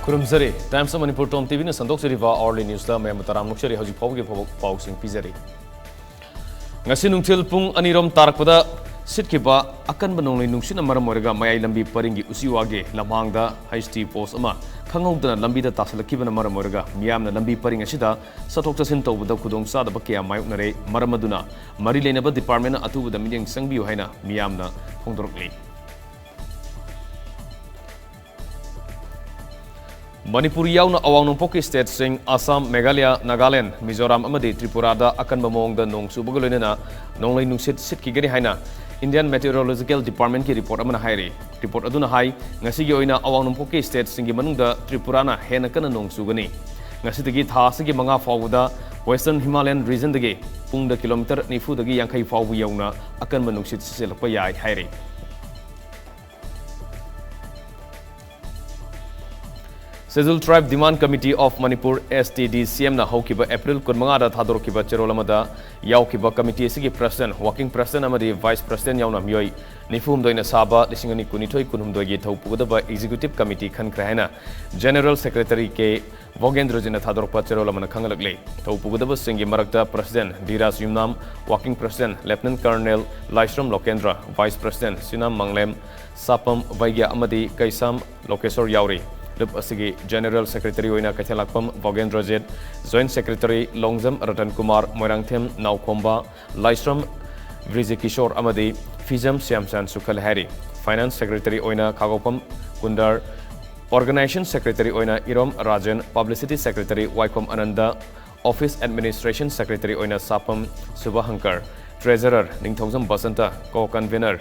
Kurumzari, Times of Manipur TOMTV na sandok siriva Orly News la may mataram nuksari hajik pawgi pawsing pizari. Ngasi nungtil pung anirom tarakpada sitkiba akan banonglay nungsin na maram moraga mayay lambi paringi usiwage lamangda HT post ama khangawdana lambi da tasalakiba na maram moraga miyam na lambi paring asida satok tasin tawbada khudong sada bakya mayuknare maramaduna mari lenaba department na atubada milyang sangbiu haina miyam na phongdorokli. Manipuri yauna awang nungpoki state sing Assam, Meghalaya, Nagaland, Mizoram amadi Tripura da akan bamongda nong subagaloina nonglay nungsit sitki gani haina Indian Meteorological Department ki report amana hairi. Report aduna hai ngasigi oina awang nungpoki state singi manungda Tripura na hena kana nong sugani. Ngasidagi tha sigi manga fawda Western Himalayan region dagi pungda kilometer nifu dagi yangkai fawu yauna akan manungsit sisilakpa yai hairi. Scheduled Tribe Demand Committee of Manipur STDCM na haukiba April 15 da thadorkiba cherolamada yaukiba committee sigi president working president amadi vice president yauna mioi nifum doina saba lisingani kunithoi kunhumdoi gi thaupugadaba executive committee khankra haina general secretary ke Vogendra jina thadorpa cherolamana khangalakle thaupugadaba singi marakta president Diraj Yumnam working president lieutenant colonel Laishram Lokendra vice president Sinam Manglem Sapam Vaigya amadi Kaisam Lokesor yauri Asigi General Secretary Oina Kachalakpam Vogendra Jet, Joint Secretary Longzam Ratan Kumar Moirangthem Naukomba, Laishram Vrijikishore Amadi, Fizam Siamsan Sukhal Hari, Finance Secretary Oina Kagopam Kundar, Organization Secretary Oina Irom Rajan, Publicity Secretary Waikom Ananda, Office Administration Secretary Oina Sapam Subahankar, Treasurer Ningthongzam Basanta, Co-Convener,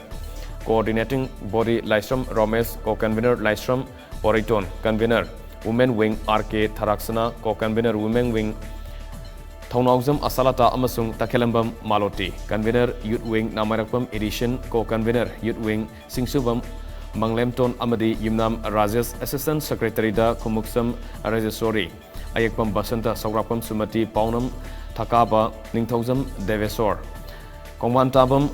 Coordinating Body Laishram Romesh, Co-Convener Laishram Poriton, Convener, Women Wing RK Tharaksana, Co-Convener Women Wing Thaunauzam Asalata Amasung Takelambam Maloti, Convener Youth Wing Namarakpam Edition, Co-Convener Youth Wing Singsubam Manglemton Amadi Yumnam Rajas, Assistant Secretary Da Kumuksam Rajasori, Ayakpam Basanta Saurapam Sumati Paunam Thakaba Ningthauzam Devesor, Kongwantabam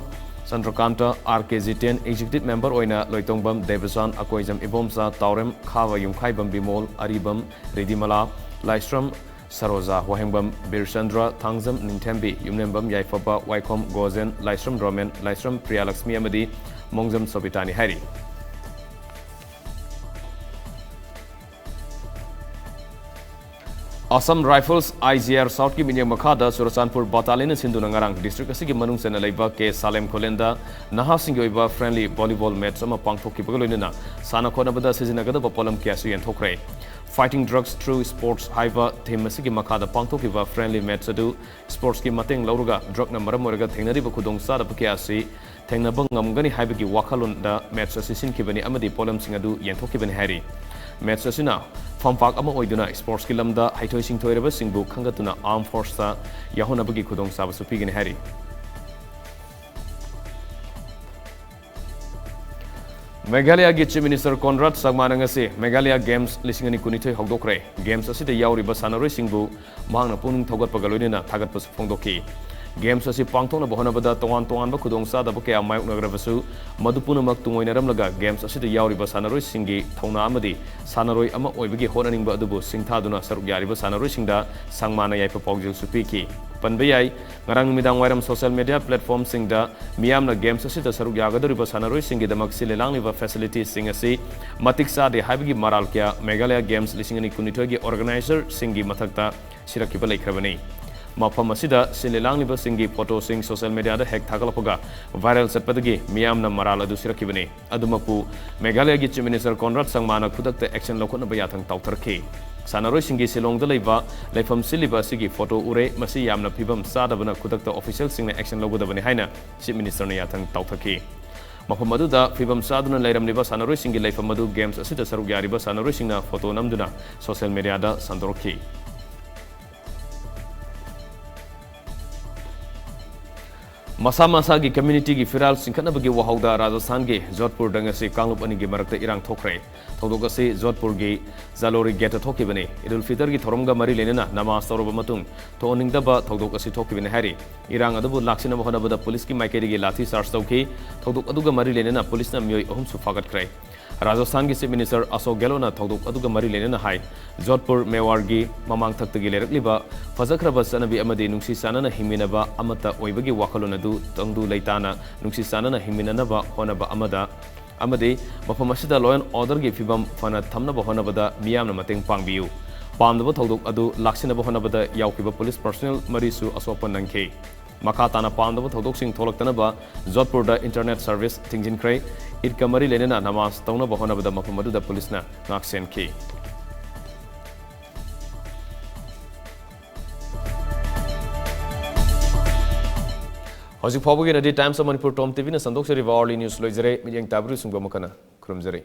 Sandrakanta RKZ10 Executive Member Oina Loitongbam Devasan Akoizam Ibomsa Taurem Khava Yumkhaibam Bimol Aribam Ridimala Laishram Saroza Wahengbam Birsandra Thangzam Nintembi Yumnembam Yaifapa Waikom Gozen Laishram Roman Laishram Priyalaxmi Amadi Mongzam Sobitani Hari. Assam Rifles IGR South ki minyang makada Surasanpur Battalion Sindhu Nangarang District asigi manung sena leiba ke Salem Kolenda naha singyoiba friendly volleyball match ama pangthokki bagaloinina sana khonabada sizinagada polam kyasu yanthokre Fighting Drugs Through Sports haiba theme asigi makada pangthokkiba friendly match adu sports ki mateng lauruga drug na maram oraga thengnariba khudong sada pakyasi thengnaba ngamgani haibagi wakhalon da match asisin kibani amadi polam singadu yanthokibani hari match asina Fampak ama oiduna sports ki lamda haithoi singthoiraba singbu khangatuna arm force ta yahonabagi khudong sabasu pigini hari Meghalaya gi Chief Minister Conrad Sangmanangase Meghalaya Games lisingani kunithoi hogdokre games asida yauriba sanaroi singbu mangna puning thogat pagaloinina thagatpa phongdoki Games asi pangthona bohonabada tongan ba khudong sa daba kaya mayuknagrabasu madupuna mak tungoinaramlaga games asida yauriba sanaroi singi thona amadi sanaroi ama oibagi honaningba adubu singthaduna saruk yariba sanaroi singda sangmana yaipa paujil supiki panbayai ngarang midang wairam social media platform singda miyamna games asida saruk yagaduriba sanaroi singi damak silelangniba facilities singasi matiksa de haibagi maral kya Meghalaya Games lisingani kunithogi organizer singi mathakta sirakiba laikhrabani Mafam asida silelangniba singi photo sing social media da hack thagalapaga viral satpadagi miyamna maral adu sirakibani adumaku Meghalaya gi Chief Minister Conrad Sangmana khudakta action lokona bayathang tawtharki sanaroi singi silong da leiba leifam siliba sigi photo ure masi yamna phibam sadabana khudakta official singna action logodabani haina Chief Minister na yathang tawtharki Mafam aduda phibam saduna leiramniba sanaroi singi leifam adu games asida saruk yariba sanaroi singna photo namduna social media da sandorki Masa masa gi community gi firal singkhatna bagi wahauda Rajasthan gi Jodhpur dangasi Kanglop ani gi marakta irang thokre thodok ase Jodhpur gi Jalori gate thokibani Idul Fitr gi thoromga mari lenena namaz toroba matung to oningdaba thodok ase thokibani hari irang adabu laksina bahona bada police ki maikeri gi lathi charge tawki thodok aduga mari lenena police na myoi ahum su fagat krai Rajasthan gi Chief Minister Ashok Gehlot thodok aduga mari lenena hai Jodhpur Mewar gi mamang thakta gi lerakliba fajakraba sanabi amadi nungsi sanana himinaba amata oibagi wakalona du tangdu leitana nungsi sanana himinanaba honaba amade mafam asida law and order gi fibam fana thamnaba honabada miyamna mateng pangbiu pamdaba thodok adu laksinaba honabada yaukiba police personnel marisu asopan nangke makatana pamdaba thodok sing tholaktanaba Jodhpur da internet service tingjin krai irka mari lenena namaz tauna bahonabada mafam adu da police na naksen ke Hojik Phabu gi Times of Manipur TOMTV na sandok seri Hourly News loizare mijeng tabru sungba makana khurumjare